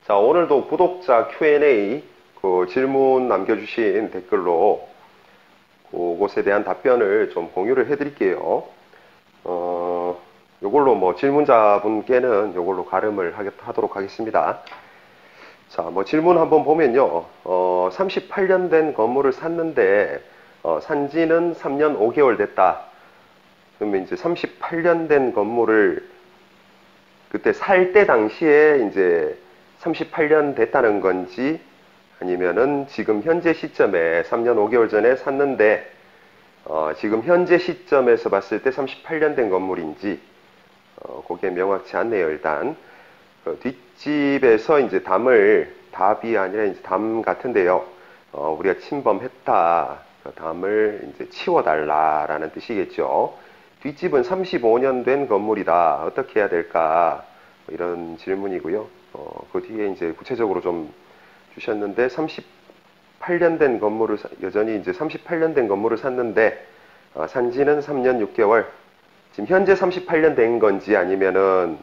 자, 오늘도 구독자 Q&A 그 질문 남겨주신 댓글로 그것에 대한 답변을 좀 공유를 해드릴게요. 요걸로 뭐 질문자분께는 요걸로 가름을 하도록 하겠습니다. 자, 뭐 질문 한번 보면요. 38년 된 건물을 샀는데, 산지는 3년 5개월 됐다. 그러면 이제 38년 된 건물을 그때 살 때 당시에 이제 38년 됐다는 건지 아니면은 지금 현재 시점에 3년 5개월 전에 샀는데 지금 현재 시점에서 봤을 때 38년 된 건물인지 그게 명확치 않네요. 일단 뒷집에서 이제 답이 아니라 이제 담 같은데요. 우리가 침범했다. 그 담을 이제 치워달라라는 뜻이겠죠. 뒷집은 35년 된 건물이다. 어떻게 해야 될까? 이런 질문이고요. 그 뒤에 이제 구체적으로 좀 주셨는데 38년 된 건물을 여전히 이제 38년 된 건물을 샀는데 산지는 3년 6개월. 지금 현재 38년 된 건지 아니면은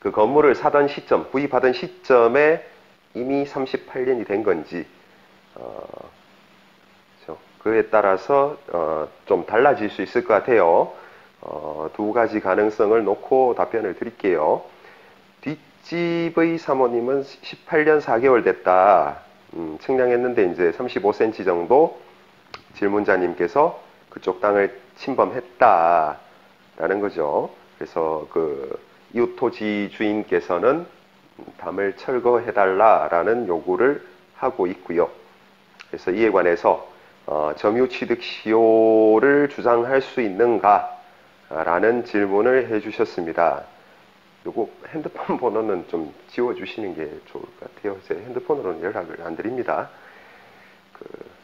그 건물을 사던 시점, 구입하던 시점에 이미 38년이 된 건지 그에 따라서 좀 달라질 수 있을 것 같아요. 두 가지 가능성을 놓고 답변을 드릴게요. 뒷집의 사모님은 18년 4개월 됐다. 측량했는데 이제 35cm 정도 질문자님께서 그쪽 땅을 침범했다라는 거죠. 그래서 그 이웃 토지 주인께서는 담을 철거해달라라는 요구를 하고 있고요. 그래서 이에 관해서 점유취득시효를 주장할 수 있는가? 라는 질문을 해주셨습니다. 요거 핸드폰 번호는 좀 지워주시는 게 좋을 것 같아요. 제 핸드폰으로는 연락을 안 드립니다.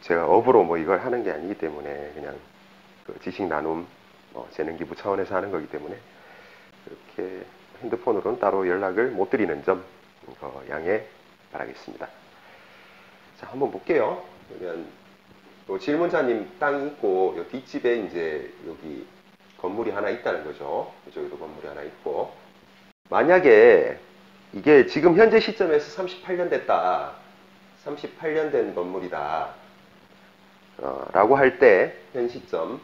제가 업으로 뭐 이걸 하는 게 아니기 때문에 그냥 지식 나눔, 재능기부 차원에서 하는 거기 때문에 이렇게 핸드폰으로는 따로 연락을 못 드리는 점 양해 바라겠습니다. 자, 한번 볼게요. 그러면 질문자님 땅이 있고 요 뒷집에 이제 여기 건물이 하나 있다는 거죠. 이쪽에도 건물이 하나 있고 만약에 이게 지금 현재 시점에서 38년 됐다. 38년 된 건물이다. 라고 할 때 현 시점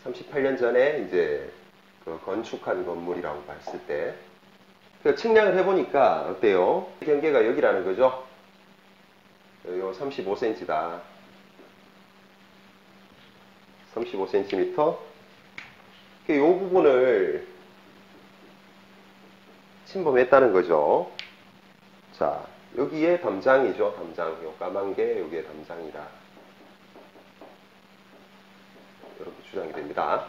38년 전에 이제 건축한 건물이라고 봤을 때 측량을 해보니까 어때요? 경계가 여기라는 거죠. 요 35cm다. 35cm. 이 부분을 침범했다는 거죠. 자, 여기에 담장이죠. 담장. 요 까만 게 여기에 담장이다. 이렇게 주장이 됩니다.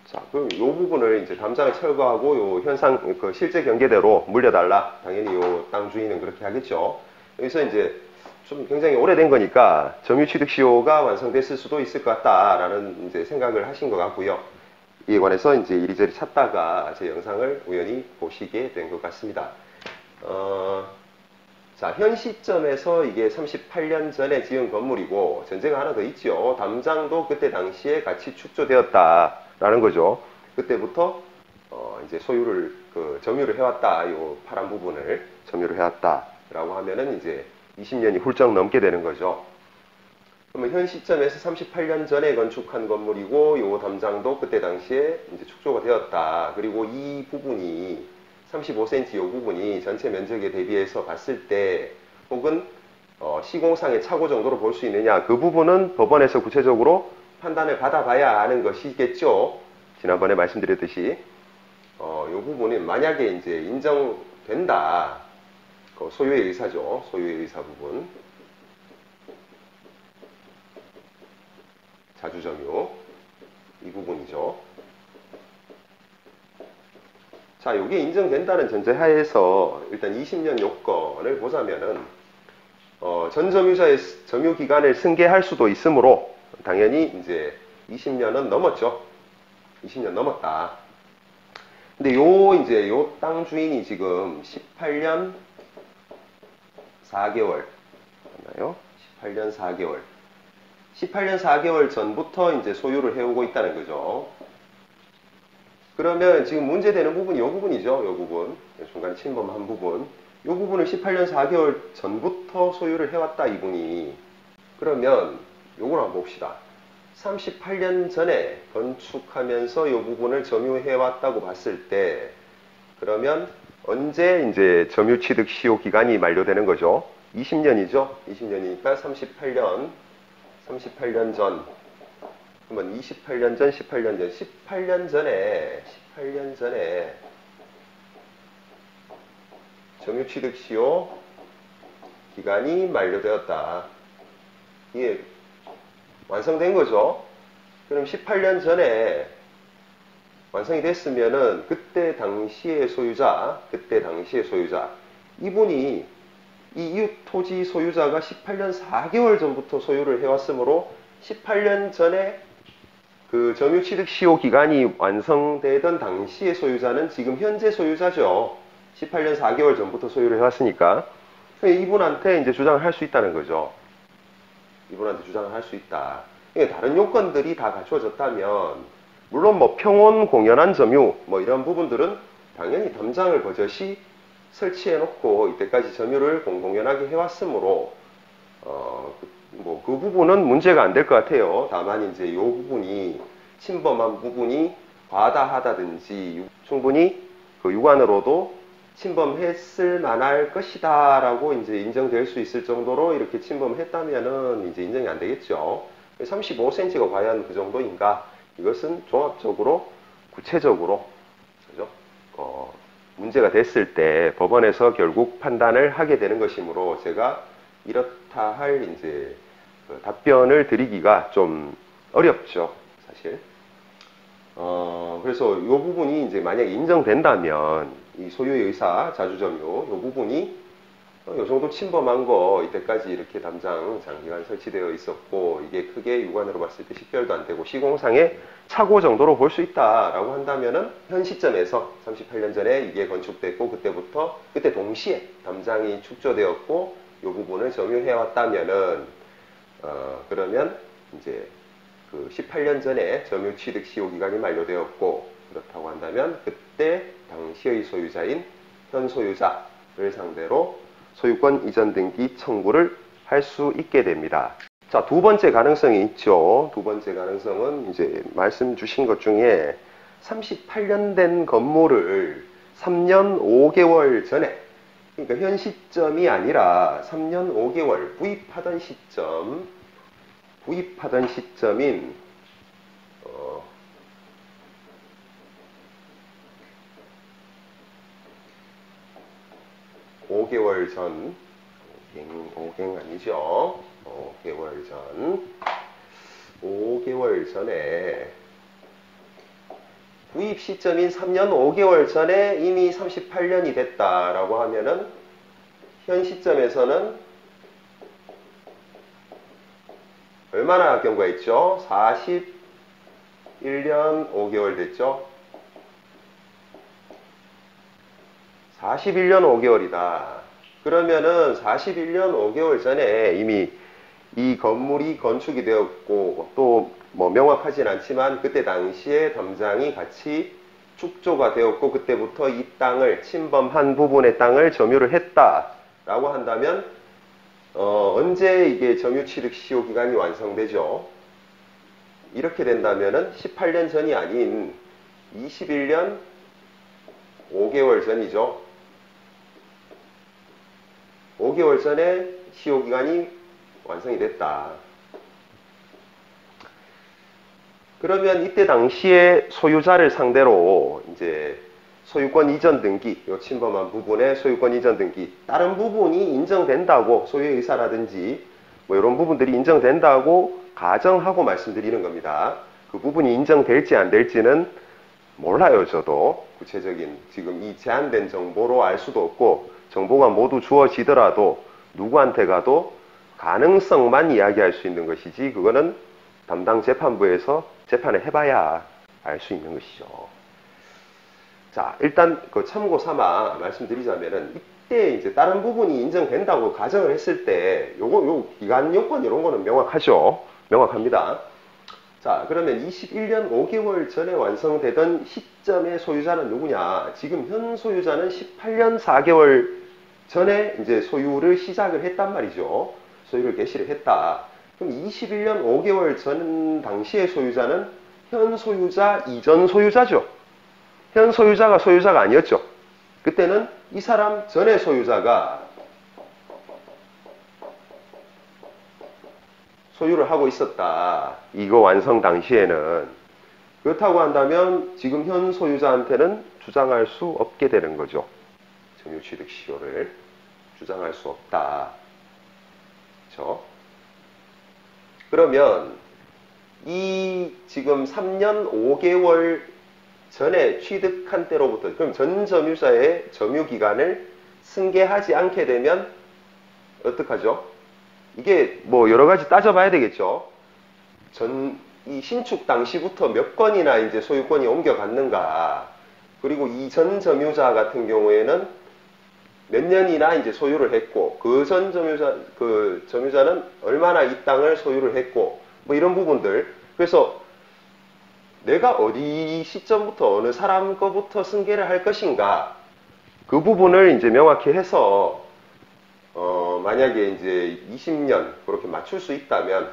자, 그럼 이 부분을 이제 담장을 철거하고 요 현상, 실제 경계대로 물려달라. 당연히 요 땅 주인은 그렇게 하겠죠. 여기서 이제 좀 굉장히 오래된 거니까 점유취득시효가 완성됐을 수도 있을 것 같다라는 이제 생각을 하신 것 같고요. 이에 관해서 이제 이리저리 찾다가 제 영상을 우연히 보시게 된 것 같습니다. 자, 현 시점에서 이게 38년 전에 지은 건물이고 전제가 하나 더 있죠. 담장도 그때 당시에 같이 축조되었다라는 거죠. 그때부터 이제 소유를 점유를 해왔다. 요 파란 부분을 점유를 해왔다라고 하면은 이제 20년이 훌쩍 넘게 되는 거죠. 그러면 현 시점에서 38년 전에 건축한 건물이고 요 담장도 그때 당시에 이제 축조가 되었다. 그리고 이 부분이 35cm 요 부분이 전체 면적에 대비해서 봤을 때 혹은 시공상의 착오 정도로 볼 수 있느냐 그 부분은 법원에서 구체적으로 판단을 받아봐야 하는 것이겠죠. 지난번에 말씀드렸듯이 요 부분은 만약에 이제 인정된다. 소유의 의사죠. 소유의 의사 부분. 자주점유. 이 부분이죠. 자, 이게 인정된다는 전제하에서 일단 20년 요건을 보자면은 전 점유자의 점유 기간을 승계할 수도 있으므로 당연히 이제 20년은 넘었죠. 20년 넘었다. 근데 이제 요 땅 주인이 지금 18년 4개월 맞나요? 18년 4개월. 18년 4개월 전부터 이제 소유를 해오고 있다는 거죠. 그러면 지금 문제되는 부분이 이 부분이죠. 이 부분. 중간 침범한 부분. 이 부분을 18년 4개월 전부터 소유를 해왔다, 이분이. 그러면 요걸 한번 봅시다. 38년 전에 건축하면서 이 부분을 점유해왔다고 봤을 때, 그러면 언제 이제 점유 취득 시효 기간이 만료되는 거죠? 20년이죠? 20년이니까 38년 전. 그러면 28년 전, 18년 전, 18년 전에 점유 취득 시효 기간이 만료되었다. 이게 완성된 거죠. 그럼 18년 전에 완성이 됐으면은 그때 당시의 소유자, 이분이 이 이웃 토지 소유자가 18년 4개월 전부터 소유를 해왔으므로 18년 전에 그 점유 취득 시효 기간이 완성되던 당시의 소유자는 지금 현재 소유자죠. 18년 4개월 전부터 소유를 해왔으니까 이분한테 이제 주장을 할 수 있다는 거죠. 이분한테 주장을 할 수 있다. 다른 요건들이 다 갖추어졌다면, 물론 뭐 평온 공연한 점유 뭐 이런 부분들은 당연히 담장을 버젓이 설치해 놓고 이때까지 점유를 공공연하게 해왔으므로 그 부분은 문제가 안 될 것 같아요. 다만 이제 이 부분이 침범한 부분이 과다하다든지 충분히 그 유관으로도 침범했을 만할 것이다 라고 이제 인정될 수 있을 정도로 이렇게 침범했다면은 이제 인정이 안 되겠죠. 35cm가 과연 그 정도인가? 이것은 종합적으로 구체적으로 그죠? 문제가 됐을 때 법원에서 결국 판단을 하게 되는 것이므로 제가 이렇다 할 이제 답변을 드리기가 좀 어렵죠, 사실. 그래서 이 부분이 이제 만약에 인정된다면 이 소유의 의사, 자주점유, 이 부분이 이 정도 침범한 거 이때까지 이렇게 담장 장기간 설치되어 있었고 이게 크게 육안으로 봤을 때 식별도 안 되고 시공상의 착오 정도로 볼 수 있다라고 한다면은 현 시점에서 38년 전에 이게 건축됐고 그때 동시에 담장이 축조되었고 이 부분을 점유해 왔다면은 그러면 이제 그 18년 전에 점유 취득 시효 기간이 만료되었고 그렇다고 한다면 그때 당시의 소유자인 현 소유자를 상대로 소유권 이전 등기 청구를 할 수 있게 됩니다. 자, 두 번째 가능성이 있죠. 두 번째 가능성은 이제 말씀 주신 것 중에 38년 된 건물을 3년 5개월 전에, 그러니까 현 시점이 아니라 3년 5개월 구입하던 시점인 5개월 전, 5개월 아니죠. 5개월 전에 구입 시점인 3년 5개월 전에 이미 38년이 됐다라고 하면은 현 시점에서는 얼마나 경과했죠? 41년 5개월 됐죠? 41년 5개월이다. 그러면은 41년 5개월 전에 이미 이 건물이 건축이 되었고 또 뭐 명확하진 않지만 그때 당시에 담장이 같이 축조가 되었고 그때부터 이 땅을 침범한 부분의 땅을 점유를 했다라고 한다면 언제 이게 점유 취득 시효 기간이 완성되죠? 이렇게 된다면은 18년 전이 아닌 21년 5개월 전이죠. 5개월 전에 시효 기간이 완성이 됐다. 그러면 이때 당시에 소유자를 상대로 이제 소유권 이전 등기, 요 침범한 부분의 소유권 이전 등기, 다른 부분이 인정된다고 소유의 의사라든지 뭐 이런 부분들이 인정된다고 가정하고 말씀드리는 겁니다. 그 부분이 인정될지 안 될지는 몰라요, 저도. 구체적인 지금 이 제한된 정보로 알 수도 없고 정보가 모두 주어지더라도 누구한테 가도 가능성만 이야기할 수 있는 것이지 그거는 담당 재판부에서 재판을 해봐야 알 수 있는 것이죠. 자, 일단 그 참고 삼아 말씀드리자면은 이때 이제 다른 부분이 인정된다고 가정을 했을 때 요 기간 요건 이런 거는 명확하죠. 명확합니다. 자, 그러면 21년 5개월 전에 완성되던 시점의 소유자는 누구냐? 지금 현 소유자는 18년 4개월 전에 이제 소유를 시작을 했단 말이죠. 소유를 개시를 했다. 그럼 21년 5개월 전 당시의 소유자는 현 소유자 이전 소유자죠. 현 소유자가 소유자가 아니었죠. 그때는 이 사람 전의 소유자가 소유를 하고 있었다. 이거 완성 당시에는. 그렇다고 한다면 지금 현 소유자한테는 주장할 수 없게 되는 거죠. 점유취득시효를 주장할 수 없다. 그렇죠? 그러면 이 지금 3년 5개월 전에 취득한 때로부터 그럼 전 점유자의 점유기간을 승계하지 않게 되면 어떡하죠? 이게 뭐 여러 가지 따져봐야 되겠죠. 이 신축 당시부터 몇 건이나 이제 소유권이 옮겨갔는가. 그리고 이 전 점유자 같은 경우에는 몇 년이나 이제 소유를 했고, 그 전 점유자는 얼마나 이 땅을 소유를 했고, 뭐 이런 부분들. 그래서 내가 어디 시점부터 어느 사람 거부터 승계를 할 것인가. 그 부분을 이제 명확히 해서 만약에 이제 20년 그렇게 맞출 수 있다면은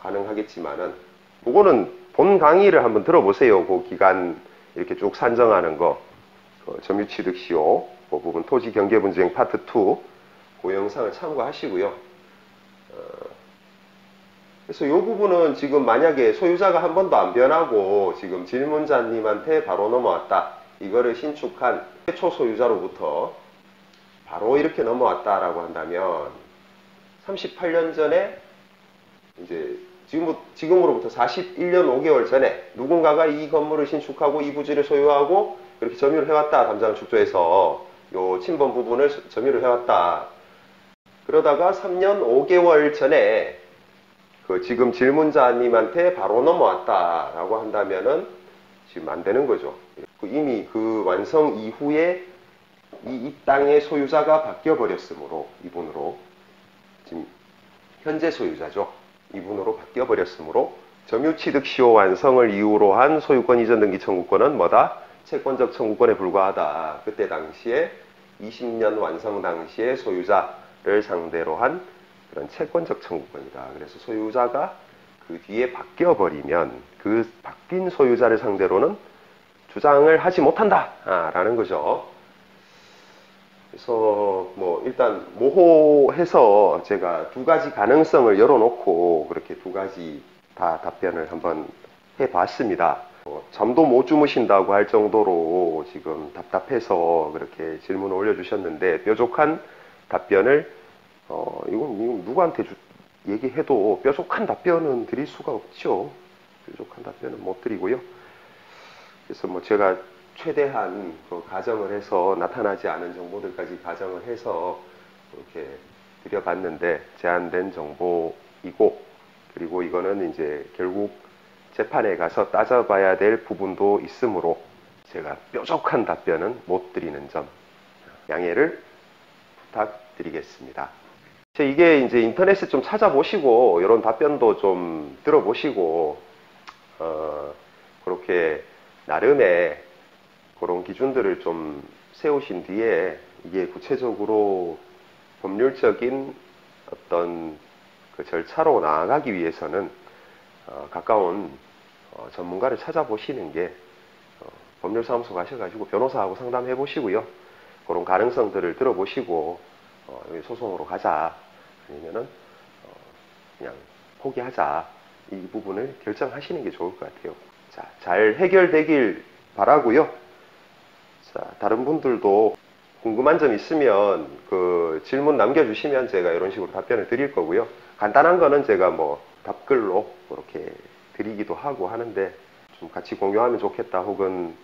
가능하겠지만은 그거는 본 강의를 한번 들어보세요. 그 기간 이렇게 쭉 산정하는 거, 점유취득시효, 그 부분 토지경계분쟁 파트 2, 그 영상을 참고하시고요. 그래서 이 부분은 지금 만약에 소유자가 한 번도 안 변하고 지금 질문자님한테 바로 넘어왔다. 이거를 신축한 최초 소유자로부터 바로 이렇게 넘어왔다라고 한다면 38년 전에 이제 지금으로부터 41년 5개월 전에 누군가가 이 건물을 신축하고 이 부지를 소유하고 그렇게 점유를 해왔다. 담장을 축조해서 요 침범 부분을 점유를 해왔다. 그러다가 3년 5개월 전에 지금 질문자님한테 바로 넘어왔다라고 한다면은 지금 안 되는 거죠. 이미 그 완성 이후에 이 땅의 소유자가 바뀌어 버렸으므로 이분으로 지금 현재 소유자죠. 이분으로 바뀌어 버렸으므로 점유취득시효 완성을 이유로 한 소유권 이전 등기 청구권은 뭐다? 채권적 청구권에 불과하다. 그때 당시에 20년 완성 당시의 소유자를 상대로 한 그런 채권적 청구권이다. 그래서 소유자가 그 뒤에 바뀌어 버리면 그 바뀐 소유자를 상대로는 주장을 하지 못한다. 라는 거죠. 그래서 뭐 일단 모호해서 제가 두 가지 가능성을 열어놓고 그렇게 두 가지 다 답변을 한번 해봤습니다. 잠도 못 주무신다고 할 정도로 지금 답답해서 그렇게 질문을 올려주셨는데 뾰족한 답변을 이건 누구한테 얘기해도 뾰족한 답변은 드릴 수가 없죠. 뾰족한 답변은 못 드리고요. 그래서 뭐 제가 최대한 가정을 해서 나타나지 않은 정보들까지 가정을 해서 이렇게 드려봤는데 제한된 정보이고, 그리고 이거는 이제 결국 재판에 가서 따져봐야 될 부분도 있으므로 제가 뾰족한 답변은 못 드리는 점 양해를 부탁드리겠습니다. 이게 이제 인터넷에 좀 찾아보시고 이런 답변도 좀 들어보시고 그렇게 나름의 그런 기준들을 좀 세우신 뒤에 이게 구체적으로 법률적인 어떤 그 절차로 나아가기 위해서는 가까운 전문가를 찾아보시는 게 법률사무소 가셔가지고 변호사하고 상담해 보시고요. 그런 가능성들을 들어보시고 소송으로 가자 아니면은 그냥 포기하자 이 부분을 결정하시는 게 좋을 것 같아요. 자, 잘 해결되길 바라고요. 자, 다른 분들도 궁금한 점 있으면 그 질문 남겨주시면 제가 이런 식으로 답변을 드릴 거고요. 간단한 거는 제가 뭐 답글로 그렇게 드리기도 하고 하는데 좀 같이 공유하면 좋겠다 혹은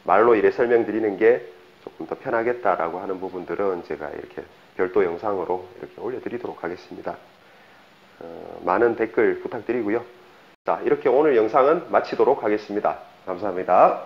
말로 이래 설명드리는 게 조금 더 편하겠다라고 하는 부분들은 제가 이렇게 별도 영상으로 이렇게 올려드리도록 하겠습니다. 많은 댓글 부탁드리고요. 자, 이렇게 오늘 영상은 마치도록 하겠습니다. 감사합니다.